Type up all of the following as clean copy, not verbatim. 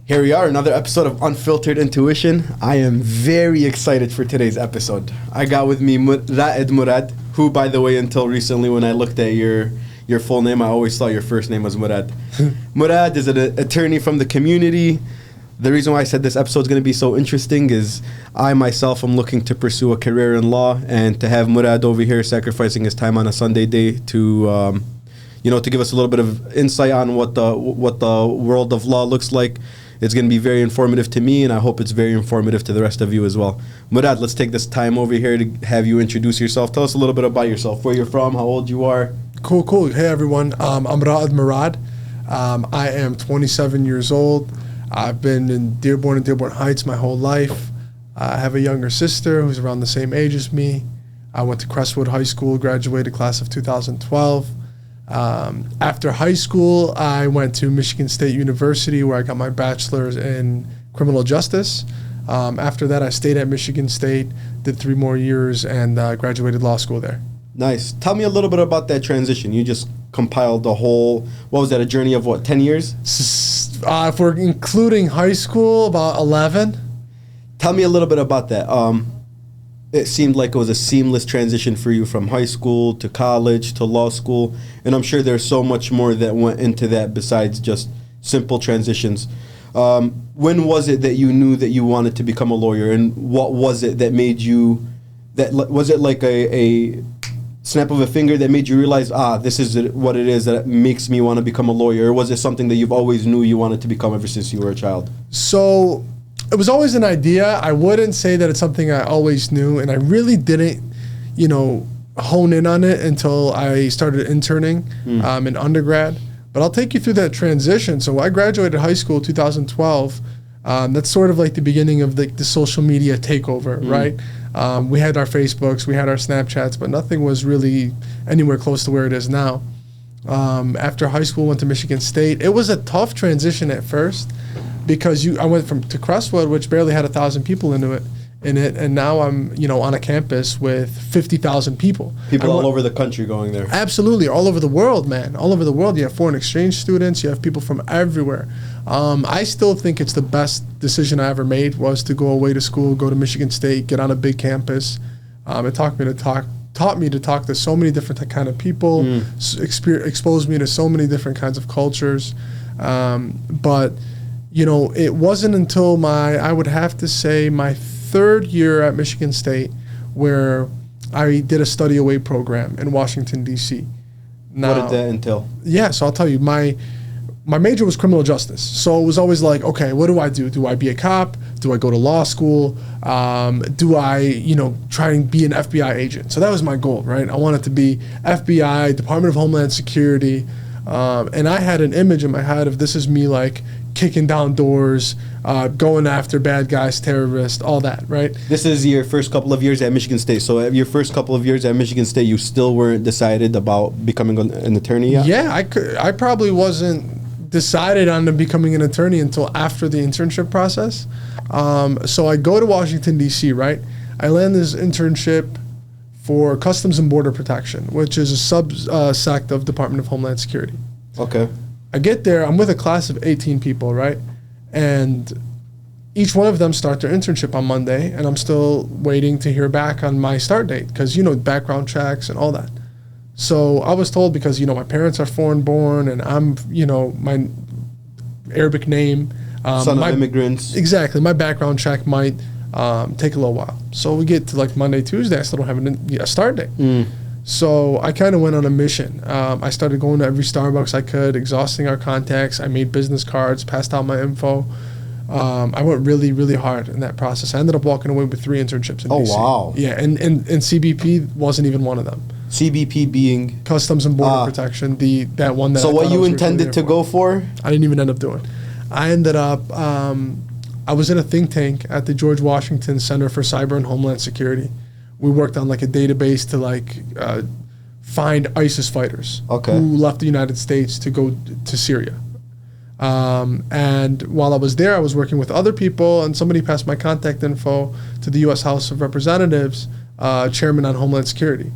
Here we are, another episode of Unfiltered Intuition. I am very excited for today's episode. I got with me Raed Mourad, who, by the way, until recently when I looked at your full name, I always thought your first name was Mourad. Mourad is an attorney from the community. The reason why I said this episode is going to be so interesting is I myself am looking to pursue a career in law, and to have Mourad over here sacrificing his time on a Sunday day to to give us a little bit of insight on what the world of law looks like. It's going to be very informative to me, and I hope it's very informative to the rest of you as well. Mourad, let's take this time over here to have you introduce yourself. Tell us a little bit about yourself, where you're from, how old you are. Cool. Hey, everyone. I'm Raed Mourad. I am 27 years old. I've been in Dearborn and Dearborn Heights my whole life. I have a younger sister who's around the same age as me. I went to Crestwood High School, graduated class of 2012. After high school, I went to Michigan State University, where I got my bachelor's in criminal justice. After that, I stayed at Michigan State, did 3 more years, and graduated law school there. Nice. Tell me a little bit about that transition. You just compiled the whole, a journey of 10 years? If we're including high school, about 11. Tell me a little bit about that. It seemed like it was a seamless transition for you from high school to college to law school, and I'm sure there's so much more that went into that besides just simple transitions. When was it that you knew that you wanted to become a lawyer, and what was it that made you, was it like a snap of a finger that made you realize, this is what it is that makes me want to become a lawyer, or was it something that you've always knew you wanted to become ever since you were a child? So it was always an idea. I wouldn't say that it's something I always knew, and I really didn't, hone in on it until I started interning in undergrad. But I'll take you through that transition. So I graduated high school in 2012. That's sort of like the beginning of the social media takeover, right? We had our Facebooks, we had our Snapchats, but nothing was really anywhere close to where it is now. After high school, went to Michigan State. It was a tough transition at first, because I went to Crestwood, which barely had 1,000 people in it, and now I'm on a campus with 50,000 people. People all over the country going there. Absolutely, all over the world, man. All over the world. You have foreign exchange students. You have people from everywhere. I still think it's the best decision I ever made was to go away to school, go to Michigan State, get on a big campus. It taught me to talk to so many different kind of people, exposed me to so many different kinds of cultures, but. It wasn't until I would have to say my 3rd year at Michigan State where I did a study away program in Washington, D.C. Now, what did that entail? Yeah, so I'll tell you, my major was criminal justice. So it was always like, okay, what do I do? Do I be a cop? Do I go to law school? Do I, try and be an FBI agent? So that was my goal, right? I wanted to be FBI, Department of Homeland Security. And I had an image in my head of this is me like kicking down doors, going after bad guys, terrorists, all that, right? This is your first couple of years at Michigan State. So your first couple of years at Michigan State, you still weren't decided about becoming an attorney yet? Yeah, I probably wasn't decided on becoming an attorney until after the internship process. So I go to Washington, D.C., right? I land this internship for Customs and Border Protection, which is a subsect of Department of Homeland Security. Okay. I get there, I'm with a class of 18 people, right? And each one of them start their internship on Monday, and I'm still waiting to hear back on my start date because, background checks and all that. So I was told because, my parents are foreign born and I'm, my Arabic name. Son of immigrants. Exactly. My background check might take a little while. So we get to like Monday, Tuesday, I still don't have a start date. So I kind of went on a mission. I started going to every Starbucks I could, exhausting our contacts. I made business cards, passed out my info. I went really, really hard in that process. I ended up walking away with 3 internships in DC. Oh, wow. Yeah, and CBP wasn't even one of them. CBP being? Customs and Border Protection, that one that So what you intended to go for? I didn't even end up doing. I ended up, I was in a think tank at the George Washington Center for Cyber and Homeland Security. We worked on like a database to find ISIS fighters who left the United States to go to Syria. And while I was there, I was working with other people, and somebody passed my contact info to the U.S. House of Representatives, Chairman on Homeland Security.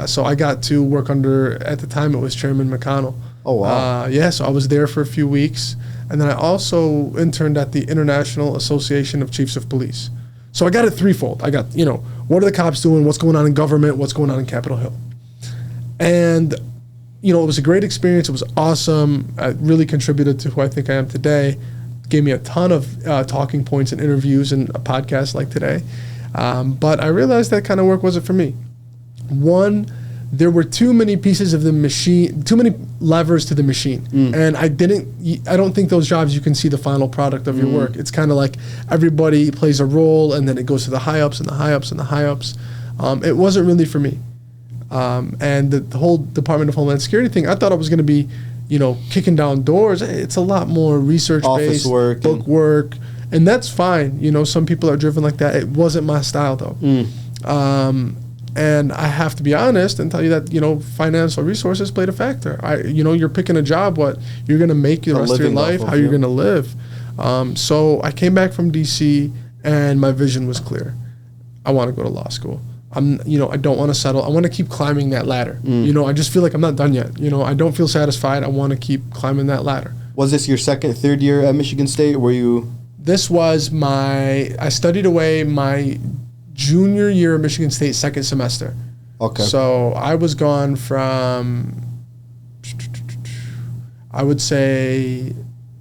So I got to work under, at the time it was Chairman McConnell. Oh, wow. Yeah, so I was there for a few weeks. and then I also interned at the International Association of Chiefs of Police. So I got it threefold. I got, what are the cops doing? What's going on in government? What's going on in Capitol Hill? And, it was a great experience. It was awesome. It really contributed to who I think I am today. Gave me a ton of talking points and interviews and a podcast like today. But I realized that kind of work wasn't for me. One, there were too many pieces of the machine, too many levers to the machine. And I don't think those jobs you can see the final product of your work. It's kind of like everybody plays a role and then it goes to the high ups and the high ups and the high ups. It wasn't really for me. And the whole Department of Homeland Security thing, I thought it was going to be, kicking down doors. It's a lot more research-based, book work, and that's fine. Some people are driven like that. It wasn't my style, though. And I have to be honest and tell you that, financial resources played a factor. You're picking a job, what you're going to make the rest of your life, how you're going to live. So I came back from D.C., and my vision was clear. I want to go to law school. I don't want to settle. I want to keep climbing that ladder. I just feel like I'm not done yet. I don't feel satisfied. I want to keep climbing that ladder. Was this your second, third year at Michigan State? Were you? This was I studied away my junior year of Michigan State, second semester. Okay. So I was gone from, I would say,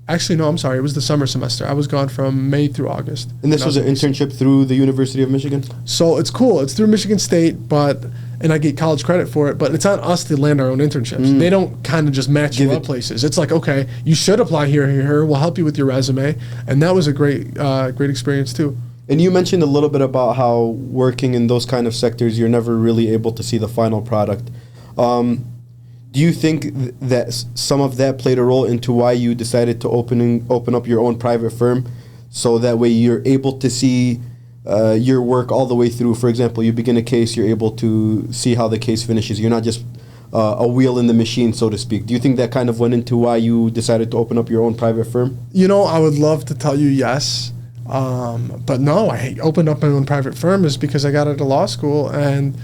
actually, no, I'm sorry. It was the summer semester. I was gone from May through August. And this was an internship through the University of Michigan? So it's cool. It's through Michigan State, and I get college credit for it, but it's on us to land our own internships. They don't kind of just match you up places. It's like, okay, you should apply here. We'll help you with your resume. And that was a great experience too. And you mentioned a little bit about how working in those kind of sectors, you're never really able to see the final product. Do you think that some of that played a role into why you decided to open up your own private firm, so that way you're able to see your work all the way through? For example, you begin a case, you're able to see how the case finishes. You're not just a wheel in the machine, so to speak. Do you think that kind of went into why you decided to open up your own private firm? I would love to tell you yes. But no, I opened up my own private firm is because I got out of law school and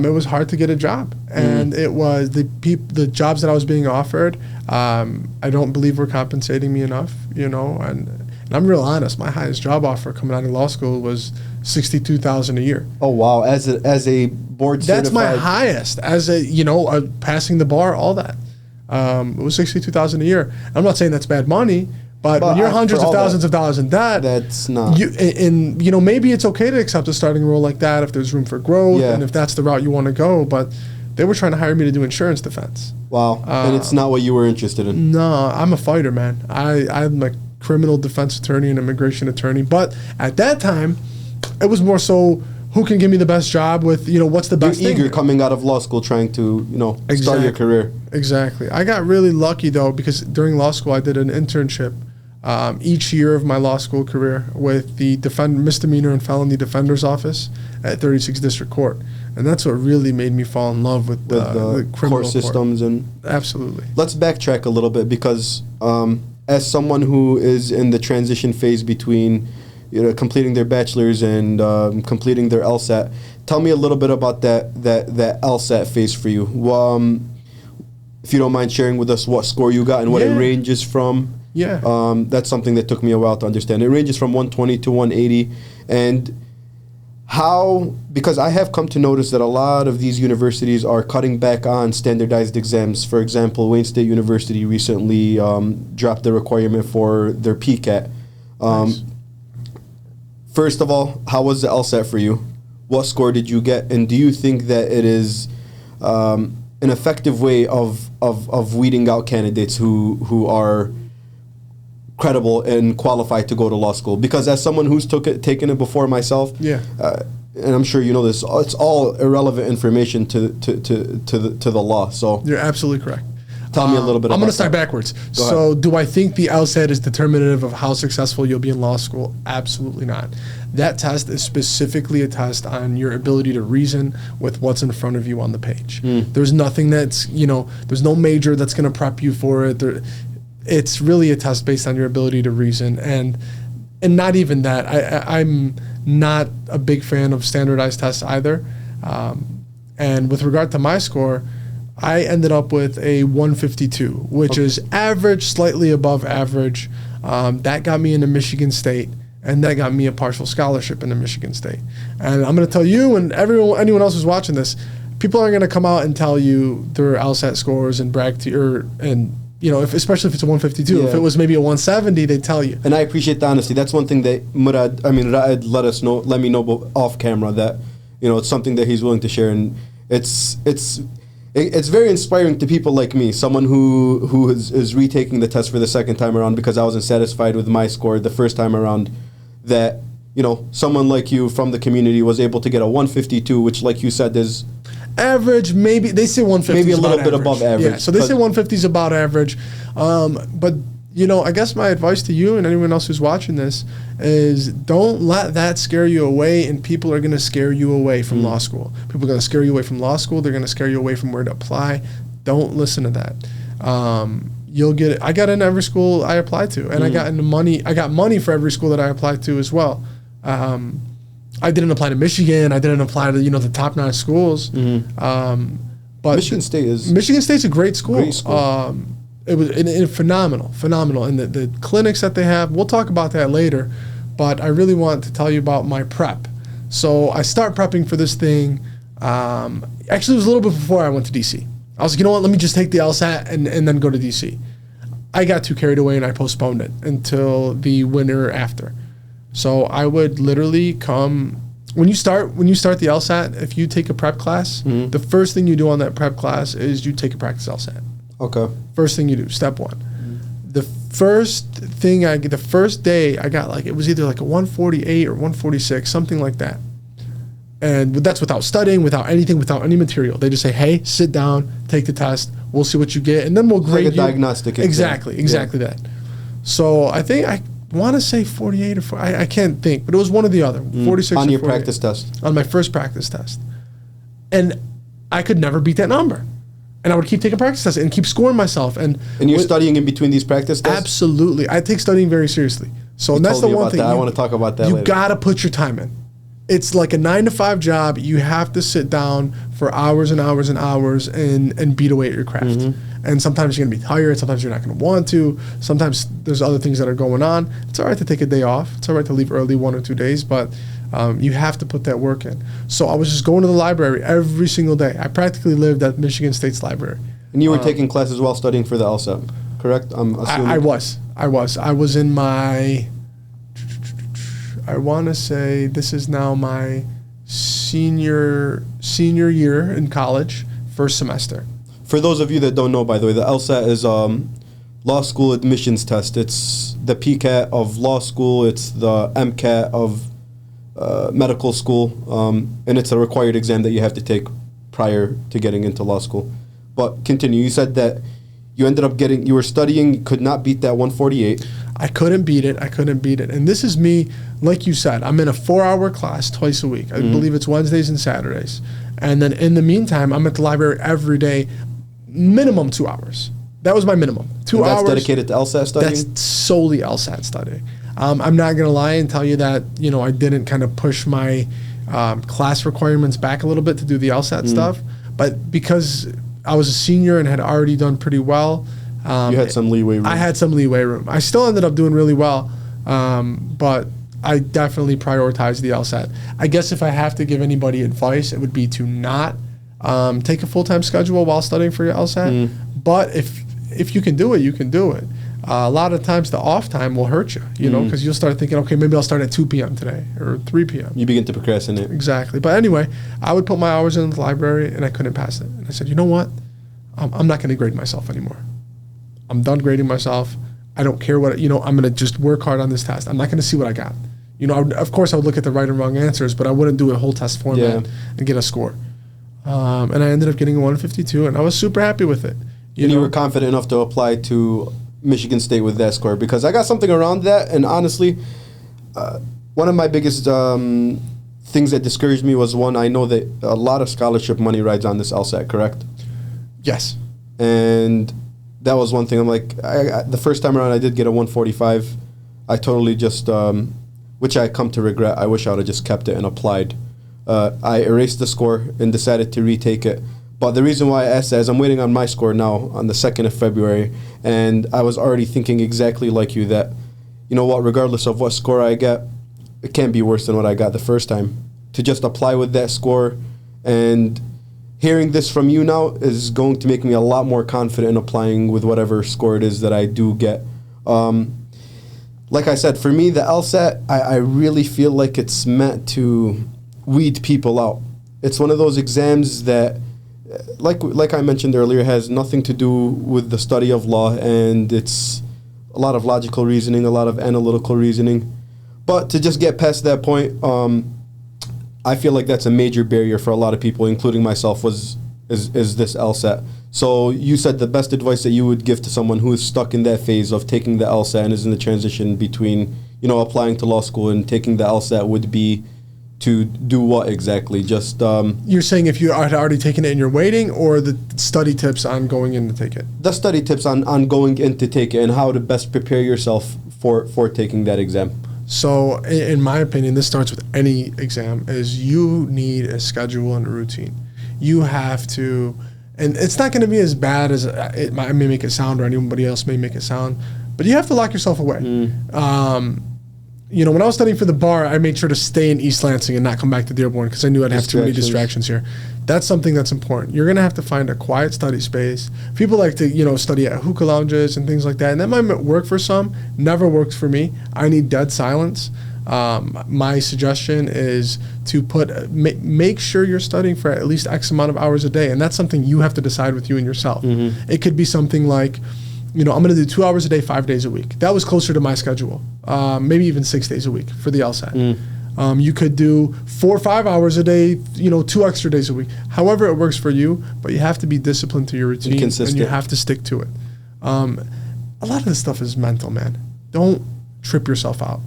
it was hard to get a job. And it was the jobs that I was being offered, I don't believe were compensating me enough, and I'm real honest. My highest job offer coming out of law school was $62,000 a year. Oh, wow. As a board certified. That's my highest as passing the bar, all that. It was $62,000 a year. I'm not saying that's bad money, but when you're hundreds of thousands of dollars in debt, that's not. Maybe it's okay to accept a starting role like that if there's room for growth and if that's the route you want to go. But they were trying to hire me to do insurance defense. Wow. And it's not what you were interested in. No, I'm a fighter, man. I'm a criminal defense attorney and immigration attorney. But at that time, it was more so who can give me the best job with, what's the best thing. You're eager coming out of law school trying to, start your career. Exactly. I got really lucky, though, because during law school, I did an internship each year of my law school career with the Misdemeanor and Felony Defender's Office at 36th District Court. And that's what really made me fall in love with the criminal court systems. And absolutely. Let's backtrack a little bit because as someone who is in the transition phase between completing their bachelor's and completing their LSAT, tell me a little bit about that LSAT phase for you. If you don't mind sharing with us what score you got and what it ranges from. Yeah. That's something that took me a while to understand. It ranges from 120 to 180. And because I have come to notice that a lot of these universities are cutting back on standardized exams. For example, Wayne State University recently dropped the requirement for their PCAT. Nice. First of all, how was the LSAT for you? What score did you get? And do you think that it is an effective way of weeding out candidates who are credible and qualified to go to law school? Because as someone who's taken it before myself, and I'm sure you know this, it's all irrelevant information to the law. So you're absolutely correct. Tell me a little bit. I'm going to start backwards. So, do I think the LSAT is determinative of how successful you'll be in law school? Absolutely not. That test is specifically a test on your ability to reason with what's in front of you on the page. There's nothing that's there's no major that's going to prep you for it. It's really a test based on your ability to reason, and not even that. I'm not a big fan of standardized tests either. And with regard to my score, I ended up with a 152, which is average, slightly above average. That got me into Michigan State, and that got me a partial scholarship into Michigan State. And I'm going to tell you and anyone else who's watching this, people aren't going to come out and tell you their LSAT scores and brag to you, and you know, especially if it's a 152. Yeah. If it was maybe a 170, they'd tell you. And I appreciate the honesty. That's one thing that Raed let me know off camera that, you know, it's something that he's willing to share, and it's very inspiring to people like me, someone who is retaking the test for the second time around because I wasn't satisfied with my score the first time around, that, you know, someone like you from the community was able to get a 152, which, like you said, is average. Maybe they say 150, maybe a little bit above average. Yeah, so they say 150 is about average. But you know, I guess my advice to you and anyone else who's watching this is don't let that scare you away, and people are going to scare you away from law school. People are going to scare you away from law school. They're going to scare you away from where to apply. Don't listen to that. You'll get it. I got into every school I applied to, and I got into money. I got money for every school that I applied to as well. I didn't apply to Michigan. I didn't apply to, you know, the top-notch schools. But Michigan State's a great school. Great school. It was phenomenal. And the clinics that they have, we'll talk about that later. But I really want to tell you about my prep. So I start prepping for this thing. Actually, it was a little bit before I went to DC. I was like, you know what? Let me just take the LSAT and then go to DC. I got too carried away and I postponed it until the winter after. So I would literally come when you start the LSAT. If you take a prep class, the first thing you do on that prep class is you take a practice LSAT. Okay. First thing you do, step one. The first day I got, like, it was either like a 148 or 146, something like that. And that's without studying, without anything, without any material. They just say, hey, sit down, take the test, we'll see what you get, and then we'll grade you. Like a diagnostic exam. Exactly that. So I think I want to say 48 or 4, I can't think, but it was one or the other, 46 on or your 48. practice test. On my first practice test. And I could never beat that number. And I would keep taking practice tests and keep scoring myself. And you're studying in between these practice tests? Absolutely. I take studying very seriously. So that's the one thing. I want to talk about that later. You got to put your time in. It's like a 9-to-5 job. You have to sit down for hours and hours and hours and beat away at your craft. And sometimes you're going to be tired. Sometimes you're not going to want to. Sometimes there's other things that are going on. It's all right to take a day off. It's all right to leave early 1 or 2 days, but you have to put that work in. So I was just going to the library every single day. I practically lived at Michigan State's library. And you were taking classes while studying for the LSAT, correct? I'm assuming. I was in my, I want to say this is now my senior year in college, first semester. For those of you that don't know, by the way, the LSAT is law school admissions test. It's the PCAT of law school. It's the MCAT of medical school, and it's a required exam that you have to take prior to getting into law school. But continue. You said that you ended up you were studying, you could not beat that 148. I couldn't beat it. And this is me, like you said, I'm in a 4-hour class twice a week. I believe it's Wednesdays and Saturdays. And then in the meantime, I'm at the library every day, minimum 2 hours. That was my minimum. 2 hours. That's dedicated to LSAT studying? That's solely LSAT studying. I'm not going to lie and tell you that, you know, I didn't kind of push my class requirements back a little bit to do the LSAT stuff. But because I was a senior and had already done pretty well. You had some leeway room. I had some leeway room. I still ended up doing really well, but I definitely prioritized the LSAT. I guess if I have to give anybody advice, it would be to not take a full-time schedule while studying for your LSAT. But if you can do it, you can do it. A lot of times the off time will hurt you, you know, because you'll start thinking, okay, maybe I'll start at 2 p.m. today or 3 p.m. You begin to procrastinate. Exactly. But anyway, I would put my hours in the library and I couldn't pass it. And I said, you know what? I'm not going to grade myself anymore. I'm done grading myself. I don't care what, you know, I'm going to just work hard on this test. I'm not going to see what I got. You know, of course I would look at the right and wrong answers, but I wouldn't do a whole test format and get a score. And I ended up getting a 152 and I was super happy with it. You were confident enough to apply to Michigan State with that score, because I got something around that, and honestly, one of my biggest things that discouraged me was, one, I know that a lot of scholarship money rides on this LSAT, correct? Yes. And that was one thing. I'm like, the first time around I did get a 145. I totally just, which I come to regret. I wish I would have just kept it and applied. I erased the score and decided to retake it. But the reason why I asked that is I'm waiting on my score now on the 2nd of February, and I was already thinking exactly like you that, you know what, regardless of what score I get, it can't be worse than what I got the first time. To just apply with that score, and hearing this from you now is going to make me a lot more confident in applying with whatever score it is that I do get. Like I said, for me, the LSAT, I really feel like it's meant to weed people out. It's one of those exams that, like I mentioned earlier, has nothing to do with the study of law, and it's a lot of logical reasoning, a lot of analytical reasoning. But to just get past that point, I feel like that's a major barrier for a lot of people, including myself, is this LSAT. So you said the best advice that you would give to someone who is stuck in that phase of taking the LSAT and is in the transition between, you know, applying to law school and taking the LSAT would be to do what exactly? Just You're saying if you had already taken it and you're waiting, or the study tips on going in to take it? the study tips on going in to take it and how to best prepare yourself for taking that exam. So in my opinion, this starts with any exam, is you need a schedule and a routine. You have to, and it's not going to be as bad as I may make it sound, or anybody else may make it sound, but you have to lock yourself away. You know, when I was studying for the bar, I made sure to stay in East Lansing and not come back to Dearborn because I knew I'd have too many distractions here. That's something that's important. You're going to have to find a quiet study space. People like to, you know, study at hookah lounges and things like that, and that might work for some, never works for me. I need dead silence. My suggestion is to make sure you're studying for at least X amount of hours a day, and that's something you have to decide with you and yourself. It could be something like, you know, I'm going to do 2 hours a day, 5 days a week. That was closer to my schedule. Maybe even 6 days a week for the LSAT. You could do 4 or 5 hours a day, you know, 2 extra days a week. However it works for you, but you have to be disciplined to your routine, and you have to stick to it. A lot of this stuff is mental, man. Don't trip yourself out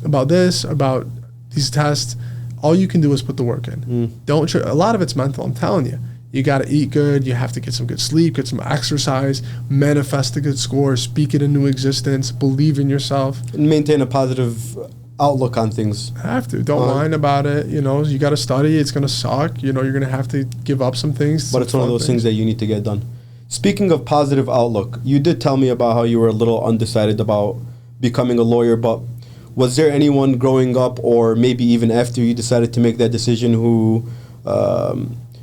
about this, about these tests. All you can do is put the work in. Don't a lot of it's mental, I'm telling you. You got to eat good. You have to get some good sleep, get some exercise, manifest a good score, speak it into existence, believe in yourself. And maintain a positive outlook on things. Have to. Don't whine about it. You know, you got to study. It's going to suck. You know, you're going to have to give up some things. But it's one of those things that you need to get done. Speaking of positive outlook, you did tell me about how you were a little undecided about becoming a lawyer, but was there anyone growing up or maybe even after you decided to make that decision who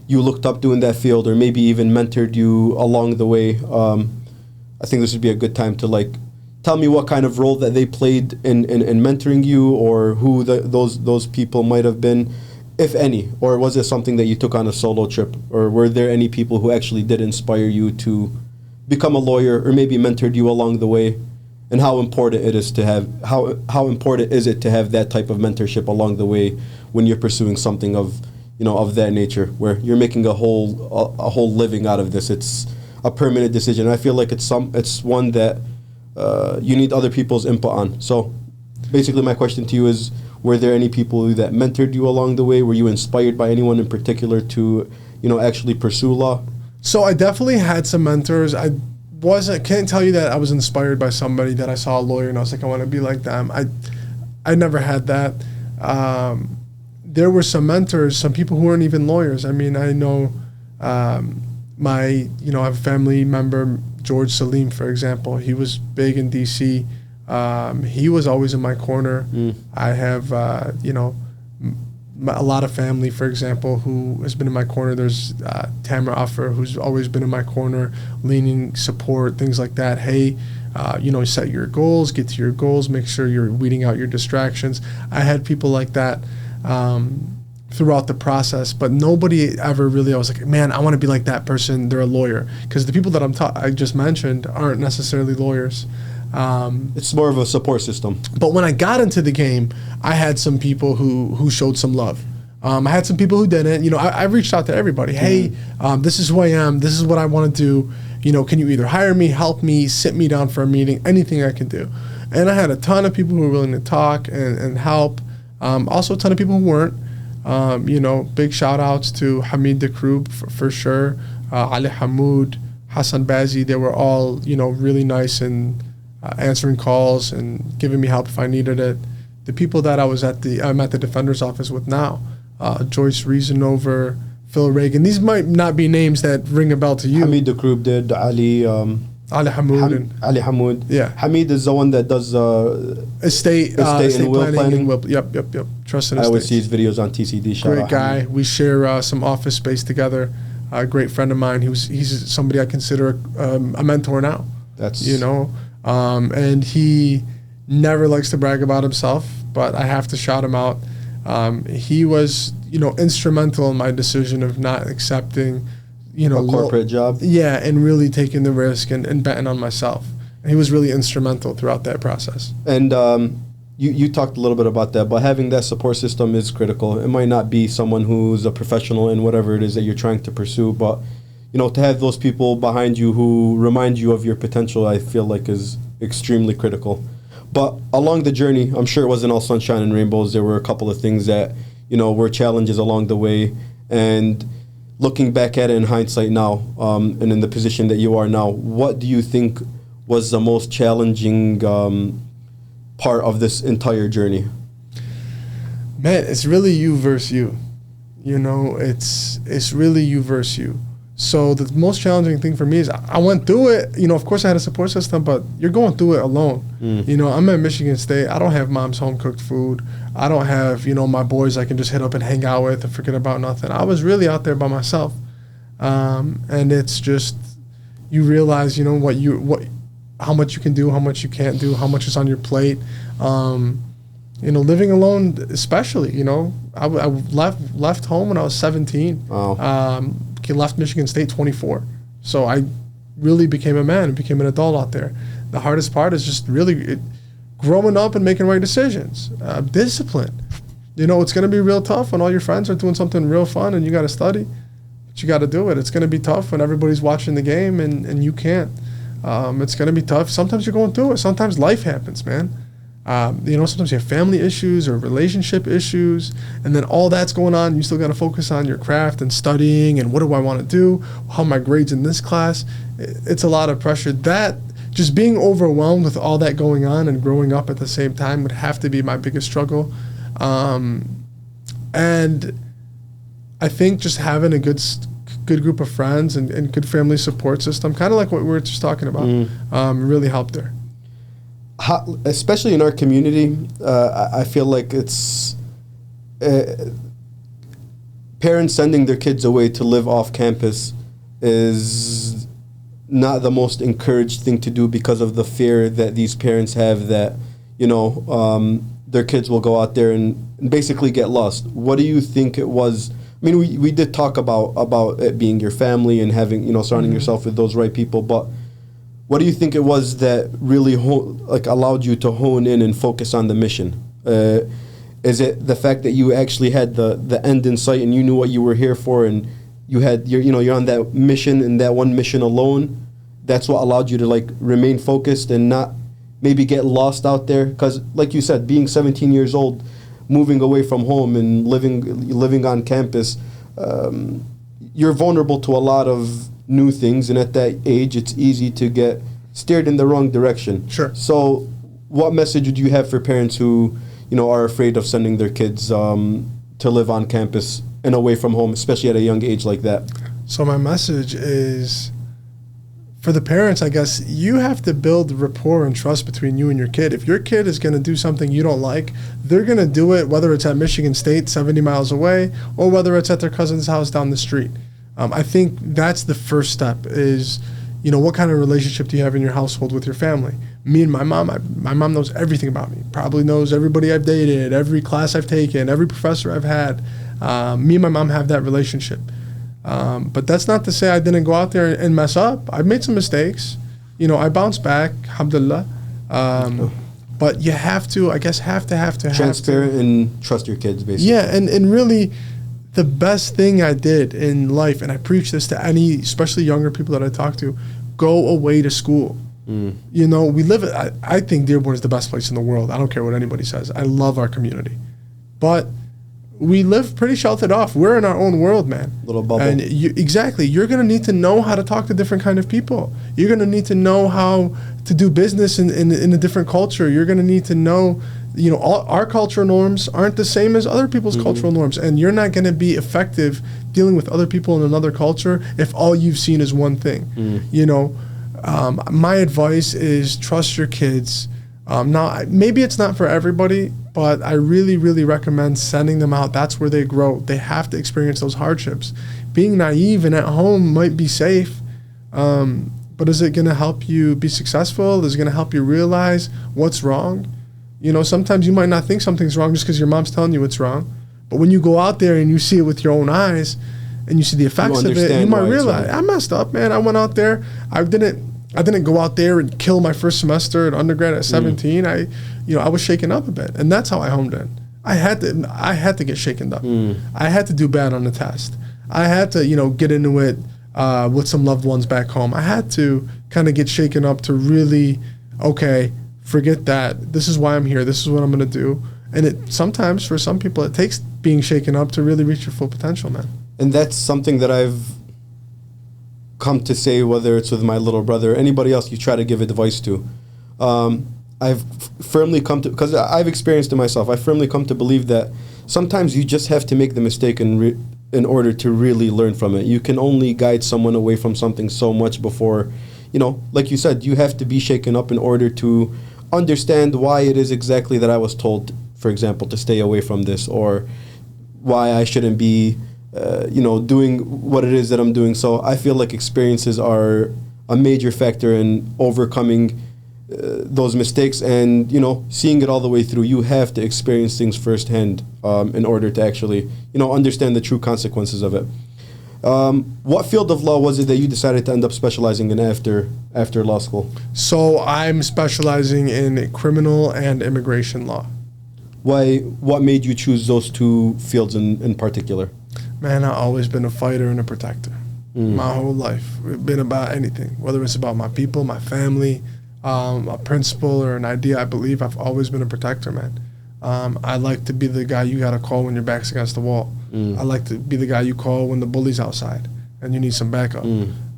you looked up to in that field, or maybe even mentored you along the way? I think this would be a good time to tell me what kind of role that they played in mentoring you, or who those people might have been, if any, or was it something that you took on a solo trip, or were there any people who actually did inspire you to become a lawyer, or maybe mentored you along the way, and how important it is to have how important is it to have that type of mentorship along the way when you're pursuing something of that nature, where you're making a whole living out of this. It's a permanent decision. I feel like it's one that you need other people's input on. So basically my question to you is, were there any people that mentored you along the way? Were you inspired by anyone in particular to actually pursue law? So I definitely had some mentors. Can't tell you that I was inspired by somebody that I saw a lawyer and I was like, I want to be like them. I never had that. There were some mentors, some people who weren't even lawyers. I mean, I know I have a family member, George Salim, for example. He was big in D.C. He was always in my corner. I have, a lot of family, for example, who has been in my corner. There's Tamara Offer, who's always been in my corner, leaning support, things like that. Hey, set your goals, get to your goals, make sure you're weeding out your distractions. I had people like that throughout the process, but nobody ever really, I was like, man, I want to be like that person. They're a lawyer. Because the people that I just mentioned aren't necessarily lawyers. It's more of a support system. But when I got into the game, I had some people who showed some love. I had some people who didn't. I reached out to everybody. Hey, this is who I am. This is what I want to do. Can you either hire me, help me, sit me down for a meeting, anything I can do. And I had a ton of people who were willing to talk and help. Also a ton of people who weren't. Big shout outs to Hamid Dakrub for sure, Ali Hamoud, Hassan Bazi. They were all, really nice and answering calls and giving me help if I needed it. The people that I'm at the defender's office with now, Joyce Reasonover, Phil Reagan. These might not be names that ring a bell to you. Hamid Dakrub did, Ali Hamoud. Ali Hamoud. Yeah. Hamid is the one that does Estate and will planning. Yep. Trust and I Estates. always see his videos on TCD. Great guy. We share some office space together. A great friend of mine. He's somebody I consider a mentor now. That's and he never likes to brag about himself, but I have to shout him out. He was instrumental in my decision of not accepting a corporate job. Yeah, and really taking the risk and betting on myself. And he was really instrumental throughout that process. And you talked a little bit about that, but having that support system is critical. It might not be someone who's a professional in whatever it is that you're trying to pursue, but to have those people behind you who remind you of your potential, I feel like is extremely critical. But along the journey, I'm sure it wasn't all sunshine and rainbows. There were a couple of things that were challenges along the way. And looking back at it in hindsight now, and in the position that you are now, what do you think was the most challenging part of this entire journey? Man, it's really you versus you. It's really you versus you. So the most challenging thing for me is I went through it. Of course I had a support system, but you're going through it alone. I'm at Michigan State. I don't have mom's home cooked food. I don't have, my boys I can just hit up and hang out with and forget about nothing. I was really out there by myself. And it's just, you realize, how much you can do, how much you can't do, how much is on your plate. Living alone, especially, I left home when I was 17. Wow. Left Michigan State 24. So I really became a man and became an adult out there. The hardest part is just really growing up and making right decisions. Discipline. It's going to be real tough when all your friends are doing something real fun and you got to study. But you got to do it. It's going to be tough when everybody's watching the game and you can't. It's going to be tough. Sometimes you're going through it. Sometimes life happens, man. Sometimes you have family issues or relationship issues, and then all that's going on. You still got to focus on your craft and studying and what do I want to do? How are my grades in this class? It's a lot of pressure. That just being overwhelmed with all that going on and growing up at the same time would have to be my biggest struggle. And I think just having a good group of friends and good family support system, kind of like what we were just talking about, really helped there. Especially in our community, I feel like it's parents sending their kids away to live off campus is not the most encouraged thing to do because of the fear that these parents have that their kids will go out there and basically get lost. What do you think it was? I mean, we did talk about it being your family and having surrounding yourself with those right people, but what do you think it was that really allowed you to hone in and focus on the mission? Is it the fact that you actually had the end in sight and you knew what you were here for, and you're on that mission and that one mission alone? That's what allowed you to remain focused and not maybe get lost out there? Because like you said, being 17 years old, moving away from home and living on campus, you're vulnerable to a lot of new things, and at that age it's easy to get steered in the wrong direction. Sure. So what message would you have for parents who are afraid of sending their kids to live on campus and away from home, especially at a young age like that? So my message is, for the parents, I guess, you have to build rapport and trust between you and your kid. If your kid is going to do something you don't like, they're going to do it whether it's at Michigan State 70 miles away or whether it's at their cousin's house down the street. I think that's the first step is, what kind of relationship do you have in your household with your family? Me and my mom knows everything about me, probably knows everybody I've dated, every class I've taken, every professor I've had. Me and my mom have that relationship. But that's not to say I didn't go out there and mess up. I've made some mistakes. I bounced back, alhamdulillah. But you have to transparent and trust your kids, basically. Yeah, and really, the best thing I did in life, and I preach this to any, especially younger people that I talk to, go away to school. We live, I think Dearborn is the best place in the world. I don't care what anybody says. I love our community. But we live pretty sheltered off. We're in our own world, man. Little bubble. And exactly. You're going to need to know how to talk to different kind of people. You're going to need to know how to do business in a different culture. You're going to need to know all our cultural norms aren't the same as other people's cultural norms, and you're not going to be effective dealing with other people in another culture if all you've seen is one thing. My advice is trust your kids. Now, maybe it's not for everybody, but I really, really recommend sending them out. That's where they grow. They have to experience those hardships. Being naive and at home might be safe, but is it going to help you be successful? Is it going to help you realize what's wrong? Sometimes you might not think something's wrong just because your mom's telling you it's wrong. But when you go out there and you see it with your own eyes and you see the effects of it, you might realize, I messed up, man. I went out there. I didn't go out there and kill my first semester at undergrad at 17. I was shaken up a bit, and that's how I homed in. I had to get shaken up. I had to do bad on the test. I had to, get into it with some loved ones back home. I had to kind of get shaken up to really, okay, forget that. This is why I'm here. This is what I'm going to do. And sometimes for some people, it takes being shaken up to really reach your full potential, man. And that's something that I've come to say, whether it's with my little brother or anybody else you try to give advice to. I've firmly come to, because I've experienced it myself, I firmly come to believe that sometimes you just have to make the mistake in order to really learn from it. You can only guide someone away from something so much before, like you said, you have to be shaken up in order to understand why it is exactly that I was told, for example, to stay away from this, or why I shouldn't be doing what it is that I'm doing. So I feel like experiences are a major factor in overcoming those mistakes and, seeing it all the way through. You have to experience things firsthand in order to actually, understand the true consequences of it. What field of law was it that you decided to end up specializing in after law school? So I'm specializing in criminal and immigration law. What made you choose those two fields in particular? Man, I've always been a fighter and a protector. My whole life. It's been about anything, whether it's about my people, my family, a principle or an idea I believe. I've always been a protector, man. I like to be the guy you got to call when your back's against the wall. I like to be the guy you call when the bully's outside and you need some backup.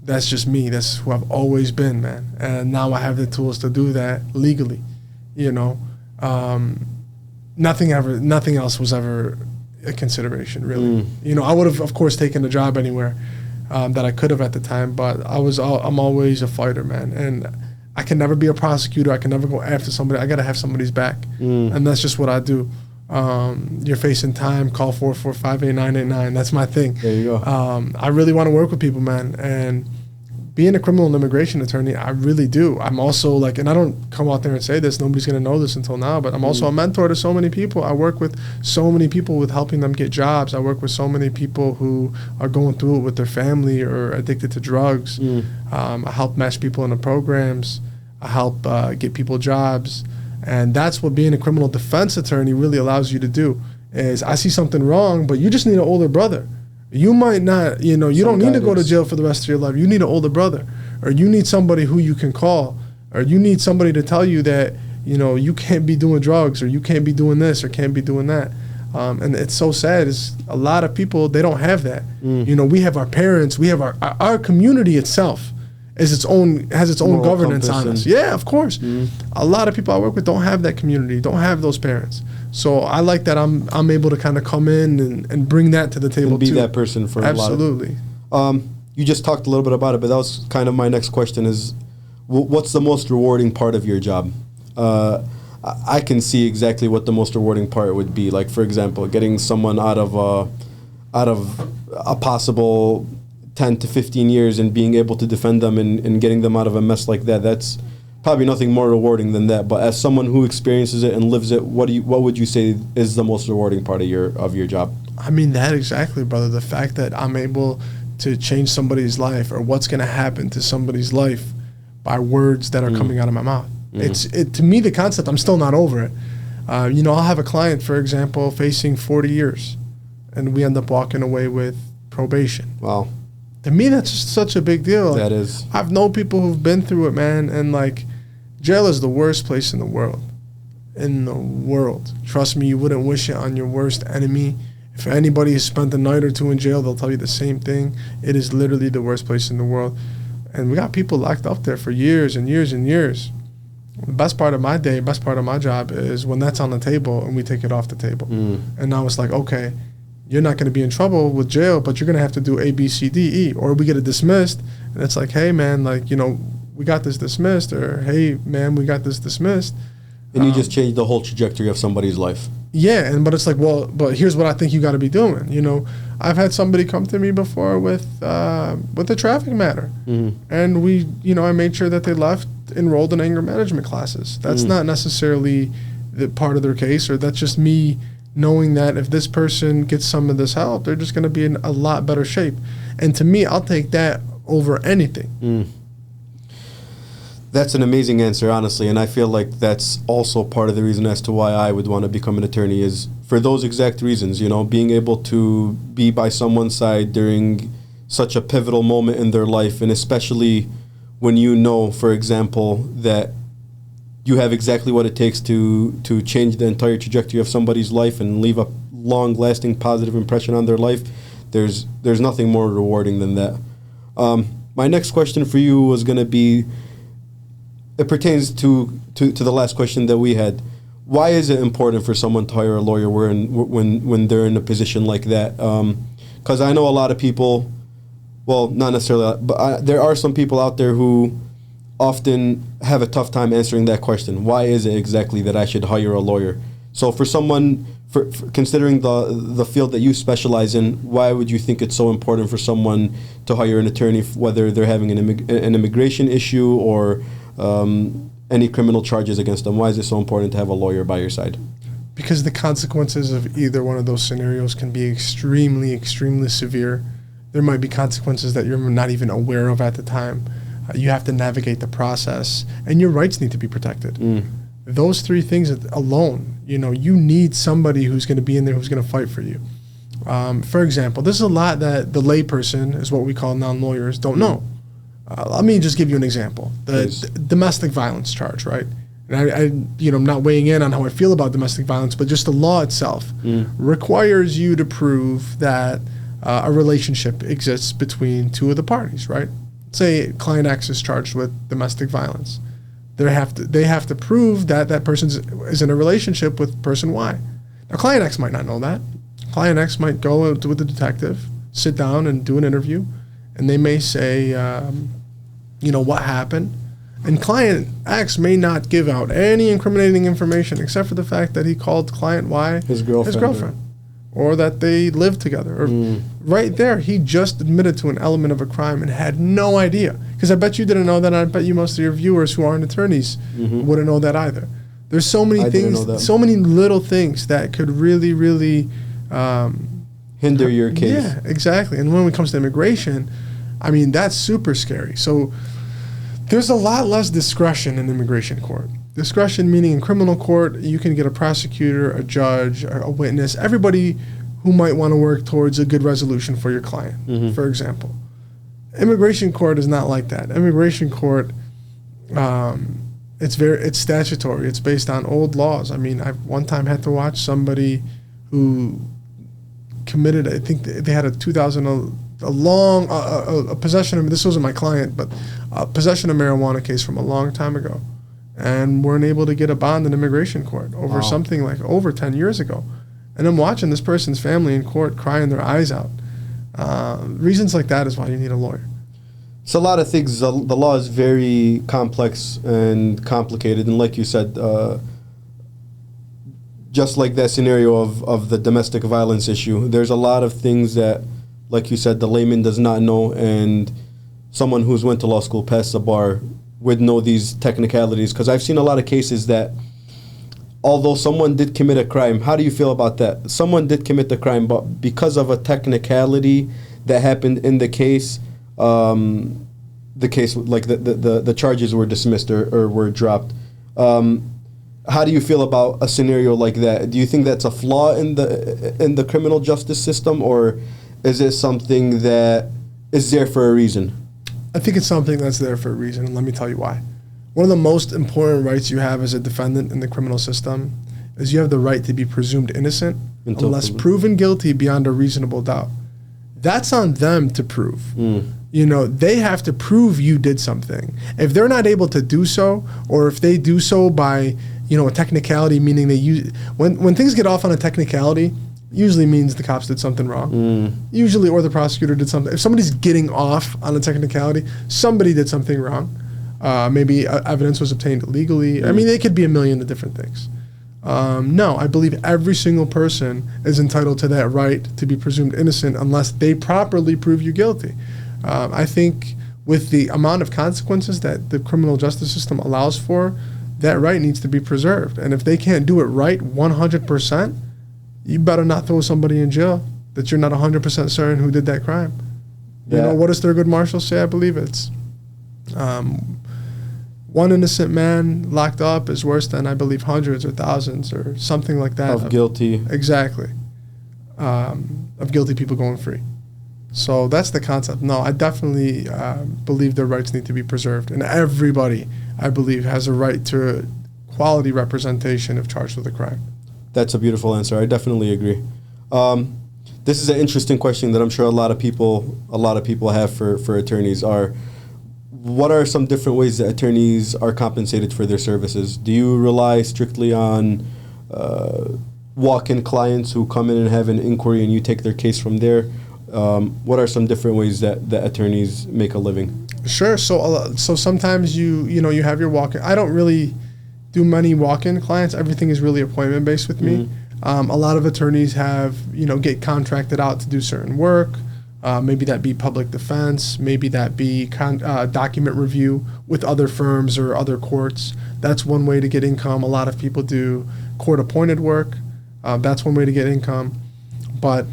That's just me. That's who I've always been, man. And now I have the tools to do that legally, Nothing else was ever a consideration, really. I would have, of course, taken a job anywhere that I could have at the time, but I'm always a fighter, man. And I can never be a prosecutor. I can never go after somebody. I got to have somebody's back. And that's just what I do. You're facing time, call 445-8989. That's my thing. There you go. I really want to work with people, man. And being a criminal and immigration attorney, I really do. I'm also and I don't come out there and say this, nobody's going to know this until now, but I'm also a mentor to so many people. I work with so many people with helping them get jobs. I work with so many people who are going through it with their family or addicted to drugs. I help match people into programs. I help get people jobs. And that's what being a criminal defense attorney really allows you to do, is I see something wrong, but you just need an older brother. You might not, you don't need to go to jail for the rest of your life. You need an older brother, or you need somebody who you can call, or you need somebody to tell you that, you can't be doing drugs, or you can't be doing this, or can't be doing that. And it's so sad is a lot of people, they don't have that. We have our parents, we have our community itself has its own governance on us. Yeah, of course. A lot of people I work with don't have that community, don't have those parents. So I like that I'm able to kind of come in and bring that to the table and be too. that person for Absolutely. a lot of. You just talked a little bit about it, but that was kind of my next question is, what's the most rewarding part of your job? I can see exactly what the most rewarding part would be. Like, for example, getting someone out of a possible 10 to 15 years and being able to defend them and getting them out of a mess like that. That's probably nothing more rewarding than that. But as someone who experiences it and lives it, what would you say is the most rewarding part of your job? I mean, that exactly, brother. The fact that I'm able to change somebody's life, or what's going to happen to somebody's life by words that are coming out of my mouth. To me, the concept, I'm still not over it. I'll have a client, for example, facing 40 years, and we end up walking away with probation. Wow. To me, that's just such a big deal. That is. I've known people who've been through it, man, and jail is the worst place in the world. In the world. Trust me, you wouldn't wish it on your worst enemy. If anybody has spent a night or two in jail, they'll tell you the same thing. It is literally the worst place in the world. And we got people locked up there for years and years and years. The best part of my day, best part of my job is when that's on the table and we take it off the table. And now it's like, okay, you're not going to be in trouble with jail, but you're going to have to do A, B, C, D, E, or we get it dismissed. And it's like, hey, man, like, you know, we got this dismissed, or hey, man, we got this dismissed. And you just changed the whole trajectory of somebody's life. Yeah, but it's like, well, but here's what I think you got to be doing. You know, I've had somebody come to me before with a traffic matter, and I made sure that they left enrolled in anger management classes. That's not necessarily the part of their case, or that's just me knowing that if this person gets some of this help, they're just going to be in a lot better shape. And to me, I'll take that over anything. That's an amazing answer, honestly, and I feel like that's also part of the reason as to why I would want to become an attorney, is for those exact reasons, you know, being able to be by someone's side during such a pivotal moment in their life, and especially when you know, for example, that you have exactly what it takes to change the entire trajectory of somebody's life and leave a long-lasting positive impression on their life. There's nothing more rewarding than that. My next question for you was going to be, it pertains to the last question that we had. Why is it important for someone to hire a lawyer when they're in a position like that? Because I know a lot of people, well, not necessarily, but there are some people out there who often have a tough time answering that question. Why is it exactly that I should hire a lawyer? So for someone, for considering the field that you specialize in, why would you think it's so important for someone to hire an attorney, whether they're having an immigration issue or any criminal charges against them? Why is it so important to have a lawyer by your side? Because the consequences of either one of those scenarios can be extremely, extremely severe. There might be consequences that you're not even aware of at the time. You have to navigate the process, and your rights need to be protected. Those three things alone, you know, you need somebody who's going to be in there who's going to fight for you. For example, this is a lot that the layperson, is what we call non-lawyers, don't know. Let me just give you an example. The domestic violence charge, right? And I'm not weighing in on how I feel about domestic violence, but just the law itself requires you to prove that a relationship exists between two of the parties, right? Say client X is charged with domestic violence. They have to prove that that person is in a relationship with person Y. Now, client X might not know that. Client X might go with the detective, sit down and do an interview, and they may say, what happened? And client X may not give out any incriminating information except for the fact that he called client Y his girlfriend. Or that they lived together. Or right there, he just admitted to an element of a crime and had no idea. Because I bet you didn't know that, and I bet you most of your viewers who aren't attorneys wouldn't know that either. There's so many things, so many little things that could really, really hinder your case. Yeah, exactly. And when it comes to immigration, I mean, that's super scary. So there's a lot less discretion in immigration court. Discretion meaning in criminal court, you can get a prosecutor, a judge, a witness, everybody who might want to work towards a good resolution for your client, for example. Immigration court is not like that. Immigration court, it's statutory. It's based on old laws. I mean, I one time had to watch somebody who committed, I think they had a possession of, this wasn't my client, but a possession of marijuana case from a long time ago, and weren't able to get a bond in immigration court over something like over 10 years ago. And I'm watching this person's family in court crying their eyes out. Reasons like that is why you need a lawyer. It's a lot of things. The law is very complex and complicated, and like you said, just like that scenario of the domestic violence issue, there's a lot of things that, like you said, the layman does not know, and someone who's went to law school, passed the bar, would know these technicalities. Because I've seen a lot of cases that, although someone did commit a crime, how do you feel about that? Someone did commit the crime, but because of a technicality that happened in the case, the charges were dismissed or were dropped. How do you feel about a scenario like that? Do you think that's a flaw in the criminal justice system, or is it something that is there for a reason? I think it's something that's there for a reason, and let me tell you why. One of the most important rights you have as a defendant in the criminal system is you have the right to be presumed innocent unless proven guilty beyond a reasonable doubt. that's on them to prove. You know, they have to prove you did something. If they're not able to do so, or if they do so by, you know, a technicality, meaning they use, when things get off on a technicality, usually means the cops did something wrong. Usually, or the prosecutor did something. If somebody's getting off on a technicality, somebody did something wrong. Maybe evidence was obtained illegally. I mean, they could be a million of different things. No, I believe every single person is entitled to that right to be presumed innocent unless they properly prove you guilty. I think with the amount of consequences that the criminal justice system allows for, that right needs to be preserved. And if they can't do it right 100%, you better not throw somebody in jail that you're not 100% certain who did that crime. You know, what does Thurgood Marshall say? I believe it's one innocent man locked up is worse than, I believe, hundreds or thousands or something like that. Of guilty. Exactly. Of guilty people going free. So that's the concept. No, I definitely believe their rights need to be preserved. And everybody, I believe, has a right to quality representation if charged with a crime. That's a beautiful answer. I definitely agree. This is an interesting question that I'm sure a lot of people have for attorneys. What are some different ways that attorneys are compensated for their services? Do you rely strictly on walk-in clients who come in and have an inquiry and you take their case from there? What are some different ways that attorneys make a living? Sure. So sometimes you have your walk-in. I don't really do many walk-in clients. Everything is really appointment-based with me. A lot of attorneys get contracted out to do certain work. Maybe that be public defense. Maybe that be document review with other firms or other courts. That's one way to get income. A lot of people do court-appointed work. That's one way to get income. But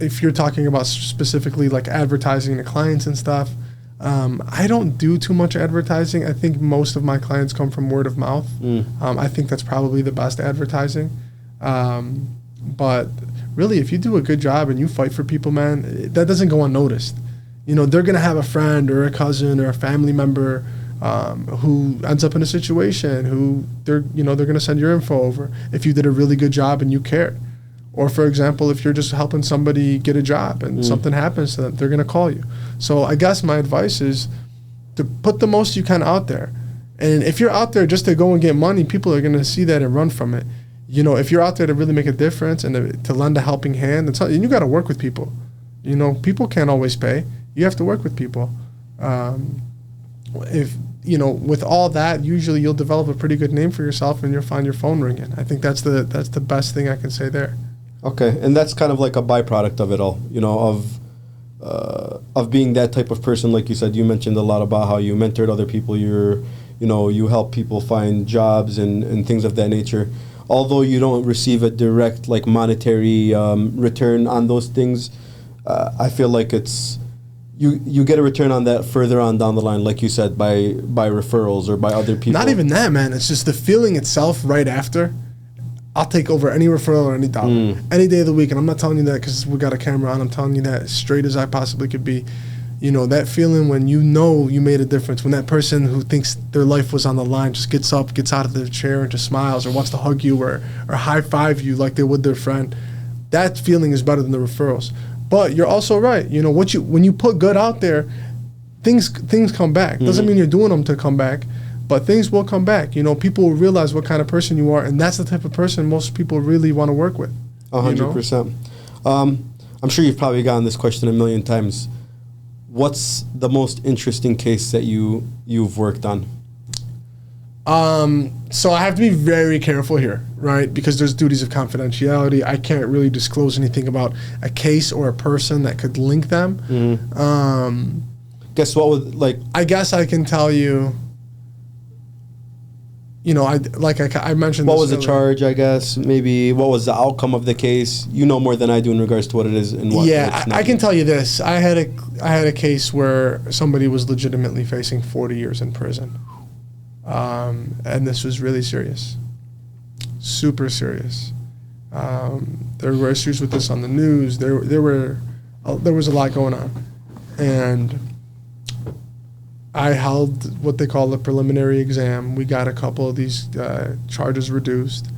if you're talking about specifically like advertising to clients and stuff, I don't do too much advertising. I think most of my clients come from word of mouth. I think that's probably the best advertising. But really, if you do a good job and you fight for people, man, that doesn't go unnoticed. You know, they're going to have a friend or a cousin or a family member who ends up in a situation who they're going to send your info over if you did a really good job and you cared. Or, for example, if you're just helping somebody get a job and something happens to them, they're going to call you. So I guess my advice is to put the most you can out there. And if you're out there just to go and get money, people are going to see that and run from it. You know, if you're out there to really make a difference and to lend a helping hand, and you got to work with people. You know, people can't always pay. You have to work with people. With all that, usually you'll develop a pretty good name for yourself and you'll find your phone ringing. I think that's the best thing I can say there. Okay, and that's kind of like a byproduct of it all, you know, of being that type of person. Like you said, you mentioned a lot about how you mentored other people. You help people find jobs and things of that nature. Although you don't receive a direct like monetary return on those things, I feel like it's you get a return on that further on down the line, like you said, by referrals or by other people. Not even that, man. It's just the feeling itself right after. I'll take over any referral or any dollar, any day of the week. And I'm not telling you that because we got a camera on. I'm telling you that as straight as I possibly could be. You know, that feeling when you know you made a difference, when that person who thinks their life was on the line just gets up, gets out of their chair and just smiles or wants to hug you or high-five you like they would their friend, that feeling is better than the referrals. But you're also right. You know, when you put good out there, things come back. Doesn't mean you're doing them to come back, but things will come back. You know, people will realize what kind of person you are, and that's the type of person most people really want to work with. 100%. I'm sure you've probably gotten this question a million times. What's the most interesting case that you've worked on? So I have to be very careful here, right? Because there's duties of confidentiality. I can't really disclose anything about a case or a person that could link them. Guess what would I guess I can tell you. You know, I mentioned. What was the charge? I guess maybe what was the outcome of the case? You know more than I do in regards to what it is and what. Yeah, I can tell you this. I had a case where somebody was legitimately facing 40 years in prison, and this was really serious, super serious. There were issues with this on the news. There was a lot going on, and I held what they call a preliminary exam. We got a couple of these charges reduced,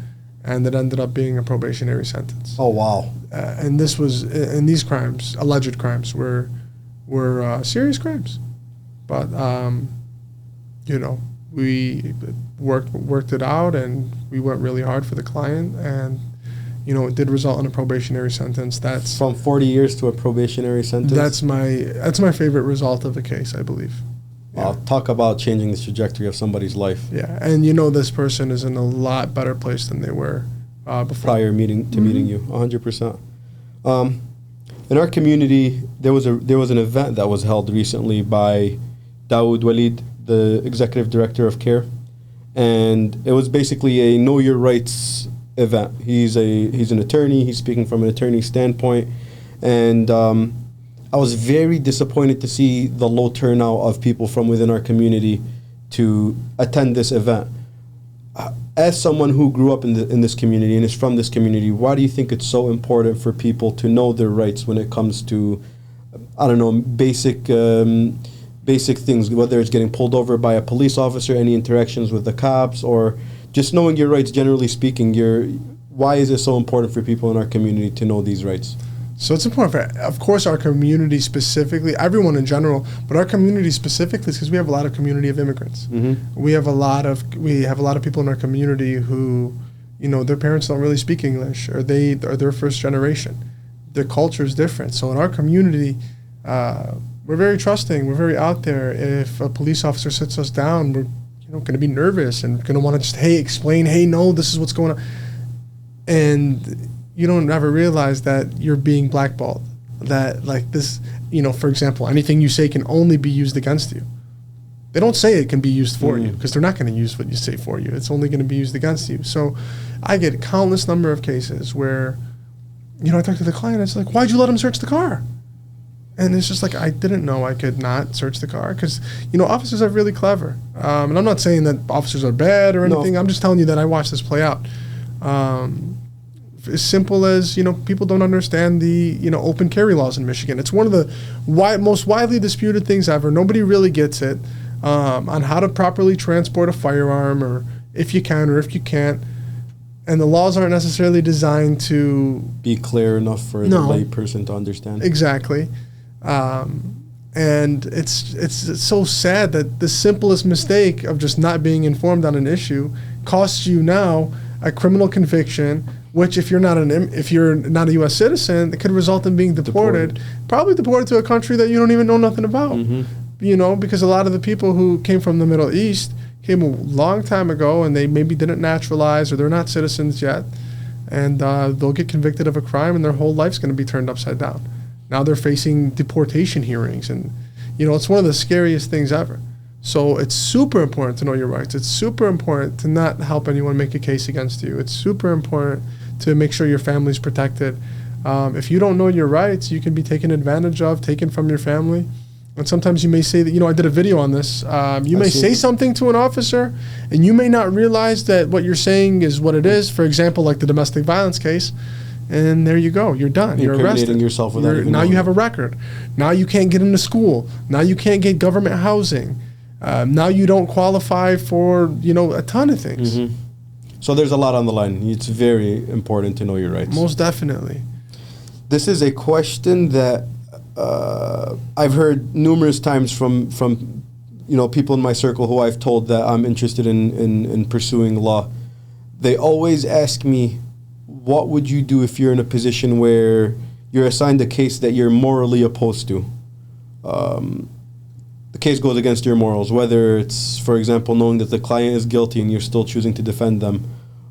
and it ended up being a probationary sentence. Oh, wow. And this was, and these crimes, alleged crimes, were serious crimes. But, you know, we worked it out, and we went really hard for the client, and, you know, it did result in a probationary sentence. That's from 40 years to a probationary sentence. That's my favorite result of the case, I believe. Yeah. Talk about changing the trajectory of somebody's life. Yeah, and you know, this person is in a lot better place than they were before. Prior meeting you, 100%. In our community, there was an event that was held recently by Dawood Walid, the executive director of CARE, and it was basically a Know Your Rights event. He's an attorney. He's speaking from an attorney standpoint, and I was very disappointed to see the low turnout of people from within our community to attend this event. As someone who grew up in this community and is from this community, why do you think it's so important for people to know their rights when it comes to, I don't know, basic things, whether it's getting pulled over by a police officer, any interactions with the cops, or just knowing your rights, generally speaking? Why is it so important for people in our community to know these rights? So it's important for, of course, our community specifically, everyone in general, but our community specifically is because we have a lot of community of immigrants. Mm-hmm. We have a lot of people in our community who, you know, their parents don't really speak English, or they're first generation. Their culture is different. So in our community, we're very trusting. We're very out there. If a police officer sits us down, we're going to be nervous and going to want to just, explain, no, this is what's going on. And you don't ever realize that you're being blackballed. That, like, this, you know, for example, anything you say can only be used against you. They don't say it can be used for you, because they're not going to use what you say for you. It's only going to be used against you. So I get a countless number of cases where, you know, I talk to the client, it's like, why'd you let him search the car? And it's just like, I didn't know I could not search the car, because, you know, officers are really clever. And I'm not saying that officers are bad or anything. No. I'm just telling you that I watched this play out. As simple as, you know, people don't understand the, you know, open carry laws in Michigan. It's one of the most widely disputed things ever. Nobody really gets it on how to properly transport a firearm, or if you can or if you can't. And the laws aren't necessarily designed to be clear enough for the lay person to understand. Exactly. And it's so sad that the simplest mistake of just not being informed on an issue costs you now a criminal conviction, which if you're not a U.S. citizen, it could result in being deported, probably deported to a country that you don't even know nothing about. Mm-hmm. You know, because a lot of the people who came from the Middle East came a long time ago, and they maybe didn't naturalize, or they're not citizens yet, and they'll get convicted of a crime, and their whole life's going to be turned upside down. Now they're facing deportation hearings, and, you know, it's one of the scariest things ever. So it's super important to know your rights. It's super important to not help anyone make a case against you. It's super important to make sure your family's protected. If you don't know your rights, you can be taken advantage of, taken from your family. And sometimes you may say that, you know, I did a video on this. You may say something to an officer, and you may not realize that what you're saying is what it is. For example, like the domestic violence case. And there you go. You're done. You're arrested. Yourself without even now knowing. You have a record. Now you can't get into school. Now you can't get government housing. Now you don't qualify for, you know, a ton of things. Mm-hmm. So there's a lot on the line. It's very important to know your rights. Most definitely. This is a question that I've heard numerous times from you know, people in my circle who I've told that I'm interested in pursuing law. They always ask me, what would you do if you're in a position where you're assigned a case that you're morally opposed to? The case goes against your morals, whether it's, for example, knowing that the client is guilty and you're still choosing to defend them.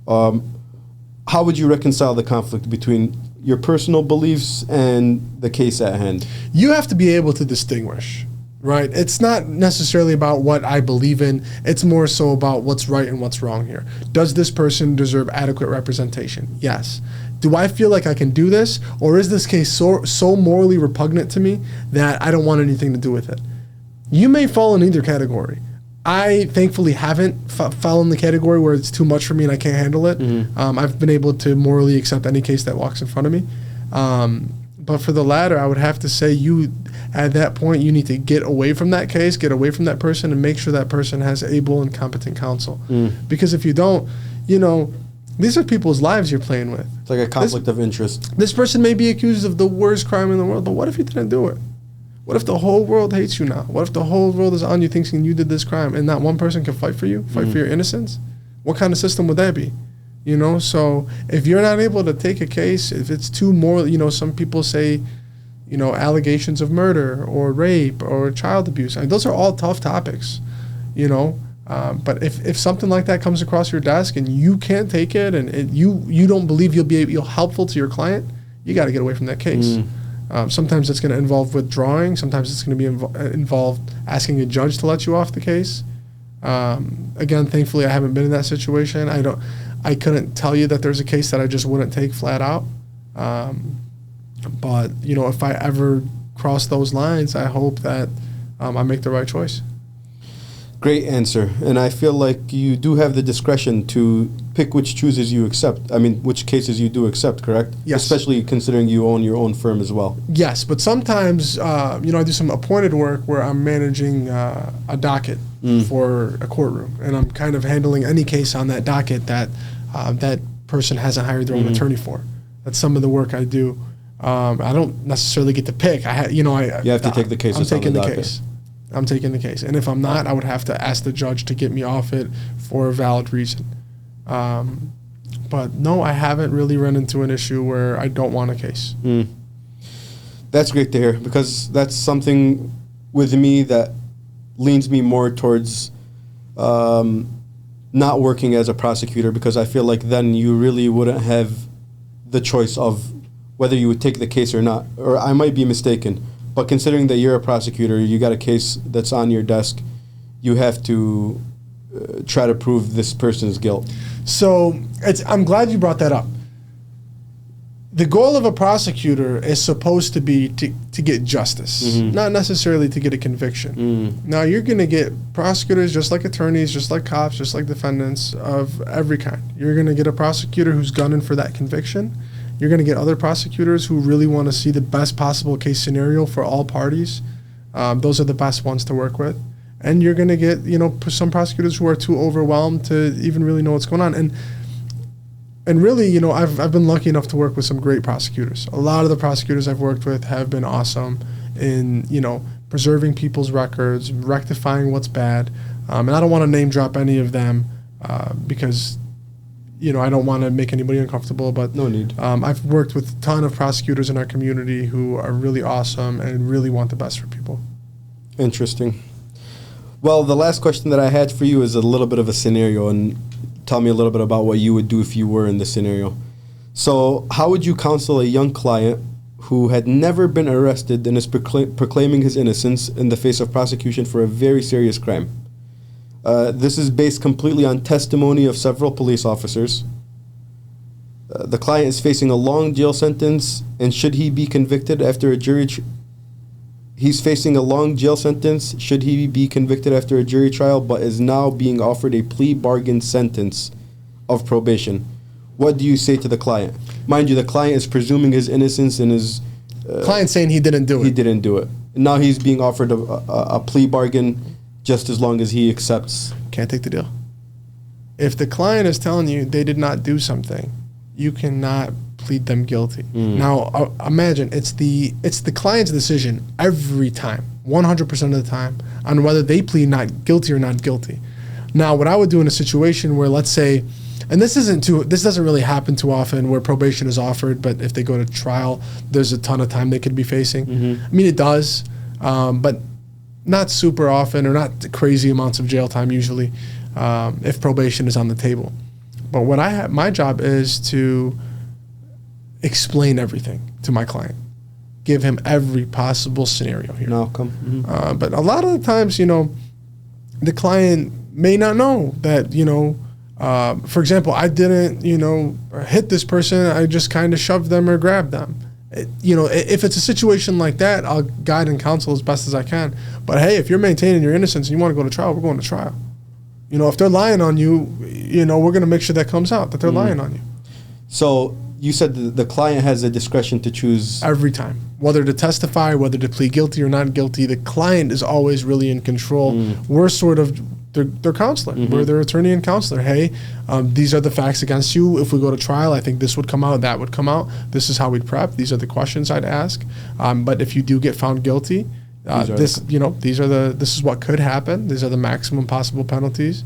How would you reconcile the conflict between your personal beliefs and the case at hand? You have to be able to distinguish, right? It's not necessarily about what I believe in. It's more so about what's right and what's wrong here. Does this person deserve adequate representation? Yes. Do I feel like I can do this? Or is this case so morally repugnant to me that I don't want anything to do with it? You may fall in either category. I thankfully haven't fallen in the category where it's too much for me and I can't handle it. Mm-hmm. I've been able to morally accept any case that walks in front of me. But for the latter, I would have to say at that point, you need to get away from that case, get away from that person, and make sure that person has able and competent counsel. Because if you don't, you know, These are people's lives you're playing with. It's like a conflict of interest. This person may be accused of the worst crime in the world, but what if he didn't do it? What if the whole world hates you now? What if the whole world is on you thinking you did this crime and not one person can fight for you, fight for your innocence? What kind of system would that be? You know, so if you're not able to take a case, if it's too more, you know, some people say, you know, allegations of murder or rape or child abuse. I mean, those are all tough topics, you know. But if something like that comes across your desk and you can't take it and you don't believe you'll helpful to your client, you got to get away from that case. Sometimes it's going to involve withdrawing. Sometimes it's going to be involved asking a judge to let you off the case. Again, thankfully, I haven't been in that situation. I couldn't tell you that there's a case that I just wouldn't take flat out. But you know, if I ever cross those lines, I hope that I make the right choice. Great answer. And I feel like you do have the discretion to pick which chooses you accept. I mean, which cases you do accept, correct? Yes. Especially considering you own your own firm as well. Yes, but sometimes, you know, I do some appointed work where I'm managing a docket for a courtroom, and I'm kind of handling any case on that docket that that person hasn't hired their own attorney for. That's some of the work I do. I don't necessarily get to pick. You have to take the case. I'm taking the case. I'm taking the case. And if I'm not, I would have to ask the judge to get me off it for a valid reason. But no, I haven't really run into an issue where I don't want a case. That's great to hear, because that's something with me that leans me more towards not working as a prosecutor, because I feel like then you really wouldn't have the choice of whether you would take the case or not. Or I might be mistaken. But considering that you're a prosecutor, you got a case that's on your desk, you have to try to prove this person's guilt. So I'm glad you brought that up. The goal of a prosecutor is supposed to be to get justice, not necessarily to get a conviction. Now, you're going to get prosecutors just like attorneys, just like cops, just like defendants of every kind. You're going to get a prosecutor who's gunning for that conviction. You're going to get other prosecutors who really want to see the best possible case scenario for all parties. Those are the best ones to work with. And you're going to get, you know, some prosecutors who are too overwhelmed to even really know what's going on. And really, you know, I've been lucky enough to work with some great prosecutors. A lot of the prosecutors I've worked with have been awesome in, you know, preserving people's records, rectifying what's bad. And I don't want to name drop any of them because, you know, I don't want to make anybody uncomfortable, but no need. I've worked with a ton of prosecutors in our community who are really awesome and really want the best for people. Interesting. Well, the last question that I had for you is a little bit of a scenario, and tell me a little bit about what you would do if you were in this scenario. So how would you counsel a young client who had never been arrested and is proclaiming his innocence in the face of prosecution for a very serious crime? This is based completely on testimony of several police officers. The client is facing a long jail sentence, and should he be convicted after a jury he's facing a long jail sentence should he be convicted after a jury trial, but is now being offered a plea bargain sentence of probation. What do you say to the client? Mind you, the client is presuming his innocence and is client saying he didn't do it. He didn't do it. And now he's being offered a plea bargain just as long as he accepts. Can't take the deal. If the client is telling you they did not do something, you cannot plead them guilty. Now, imagine it's the client's decision every time, 100% of the time, on whether they plead not guilty or not guilty. Now, what I would do in a situation where, let's say, and this doesn't really happen too often, where probation is offered, but if they go to trial, there's a ton of time they could be facing. I mean, it does, but not super often, or not crazy amounts of jail time usually, if probation is on the table. But what my job is to explain everything to my client, give him every possible scenario here. No, come. But a lot of the times, you know, the client may not know that, you know, for example, I didn't, you know, hit this person. I just kind of shoved them or grabbed them. You know, if it's a situation like that, I'll guide and counsel as best as I can. But hey, if you're maintaining your innocence and you want to go to trial, we're going to trial. You know, if they're lying on you, you know, we're going to make sure that comes out, that they're lying on you. So you said the client has the discretion to choose every time, whether to testify, whether to plead guilty or not guilty. The client is always really in control. We're sort of their counselor. We're their attorney and counselor. Hey, these are the facts against you. If we go to trial, I think this would come out, that would come out. This is how we'd prep. These are the questions I'd ask. But if you do get found guilty, this is what could happen. These are the maximum possible penalties.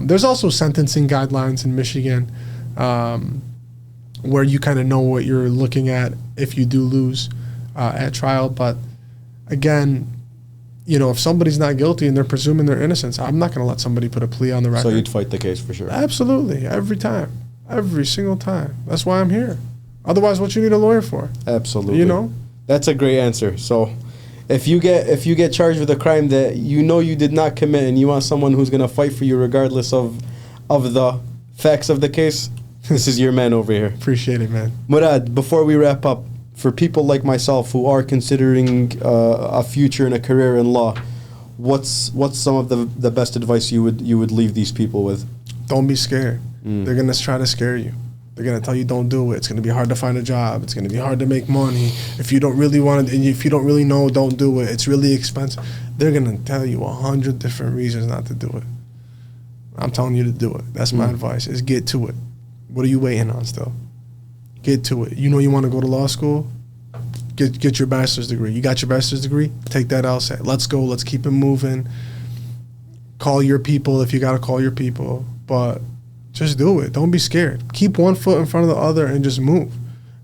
There's also sentencing guidelines in Michigan where you kind of know what you're looking at if you do lose at trial. But again, if somebody's not guilty and they're presuming their innocence, I'm not going to let somebody put a plea on the record. So you'd fight the case for sure? Absolutely. Every time. Every single time. That's why I'm here. Otherwise, what you need a lawyer for? Absolutely. That's a great answer. So if you get charged with a crime that you did not commit and you want someone who's going to fight for you regardless of the facts of the case, this is your man over here. Appreciate it, man. Mourad, before we wrap up, for people like myself who are considering a future and a career in law, what's some of the best advice you would leave these people with? Don't be scared. They're going to try to scare you. They're going to tell you don't do it. It's going to be hard to find a job. It's going to be hard to make money. If you don't really want it, and if you don't really know, don't do it. It's really expensive. They're going to tell you 100 different reasons not to do it. I'm telling you to do it. That's my advice, is get to it. What are you waiting on still? Get to it. You want to go to law school? Get your bachelor's degree. You got your bachelor's degree? Take that LSAT. Let's go. Let's keep it moving. Call your people if you got to call your people. But just do it. Don't be scared. Keep one foot in front of the other and just move.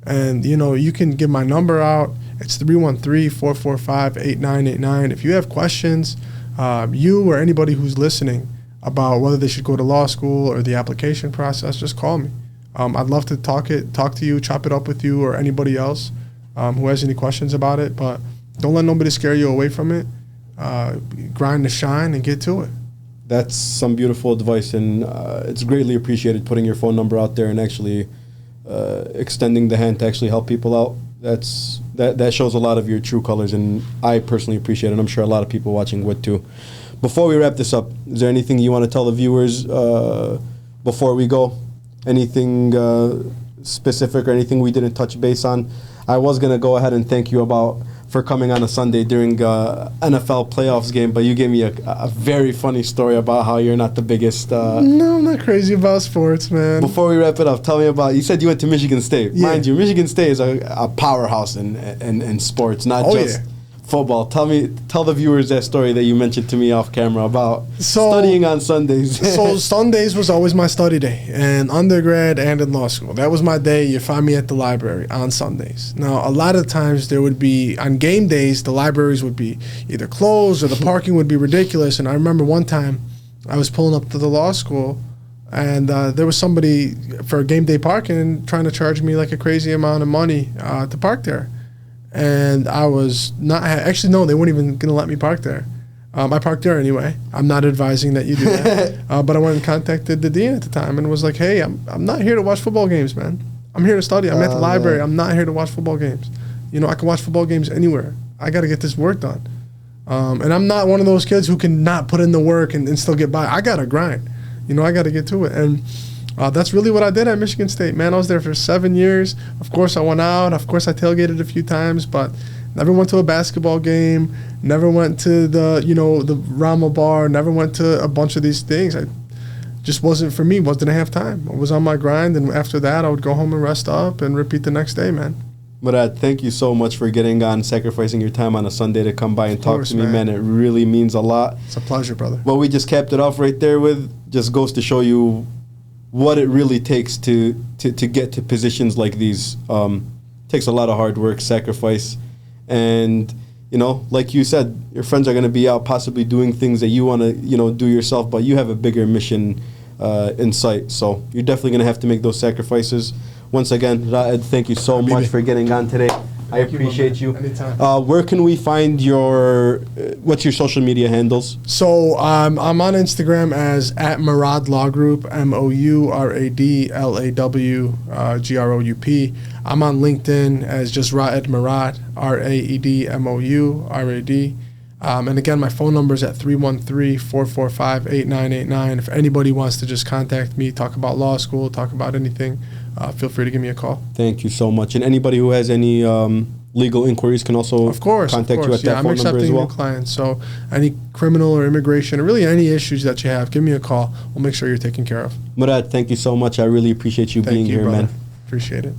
And, you can give my number out. It's 313-445-8989. If you have questions, you or anybody who's listening about whether they should go to law school or the application process, just call me. I'd love to talk to you, chop it up with you or anybody else who has any questions about it. But don't let nobody scare you away from it. Grind to shine and get to it. That's some beautiful advice, and it's greatly appreciated putting your phone number out there and actually extending the hand to actually help people out. That shows a lot of your true colors, and I personally appreciate it, and I'm sure a lot of people watching would too. Before we wrap this up, is there anything you want to tell the viewers before we go? Anything specific or anything we didn't touch base on? I was going to go ahead and thank you for coming on a Sunday during NFL playoffs game, but you gave me a very funny story about how you're not the biggest... No, I'm not crazy about sports, man. Before we wrap it up, tell me about... You said you went to Michigan State. Yeah. Mind you, Michigan State is a powerhouse in sports, not just football. Tell the viewers that story that you mentioned to me off camera about studying on Sundays. So Sundays was always my study day, in undergrad and in law school. That was my day. You find me at the library on Sundays. Now, a lot of times there would be, on game days, the libraries would be either closed or the parking would be ridiculous. And I remember one time I was pulling up to the law school, and there was somebody for game day parking trying to charge me like a crazy amount of money to park there. And I was not, actually, no, they weren't even going to let me park there. I parked there anyway. I'm not advising that you do that. But I went and contacted the dean at the time and was like, hey, I'm not here to watch football games, man. I'm here to study. I'm at the library. Man. I'm not here to watch football games. I can watch football games anywhere. I got to get this work done. And I'm not one of those kids who can not put in the work and still get by. I got to grind. I got to get to it. And that's really what I did at Michigan State, man. I was there for 7 years. Of course, I went out. Of course, I tailgated a few times, but never went to a basketball game. Never went to the Rama bar. Never went to a bunch of these things. I just wasn't for me. Didn't have time. I was on my grind, and after that, I would go home and rest up and repeat the next day, man. Mourad, thank you so much for getting on, sacrificing your time on a Sunday to come by and talk to me, man. It really means a lot. It's a pleasure, brother. What we just capped it off right there with just goes to show you what it really takes to get to positions like these. Takes a lot of hard work, sacrifice, and like you said, your friends are going to be out possibly doing things that you want to do yourself, but you have a bigger mission in sight. So you're definitely going to have to make those sacrifices. Once again, Raed, thank you so much for getting on today. I appreciate you. Anytime. Where can we find what's your social media handles? So I'm on Instagram as @Mourad Law Group, MOURADLAWGROUP. I'm on LinkedIn as just Raed Mourad, RAEDMOURAD. And again, my phone number is at 313-445-8989. If anybody wants to just contact me, talk about law school, talk about anything, feel free to give me a call. Thank you so much. And anybody who has any legal inquiries can also of course, contact you at that I'm phone number as accepting well? new clients. So any criminal or immigration, or really any issues that you have, give me a call. We'll make sure you're taken care of. Mourad, thank you so much. I really appreciate you being here, brother. man. Appreciate it.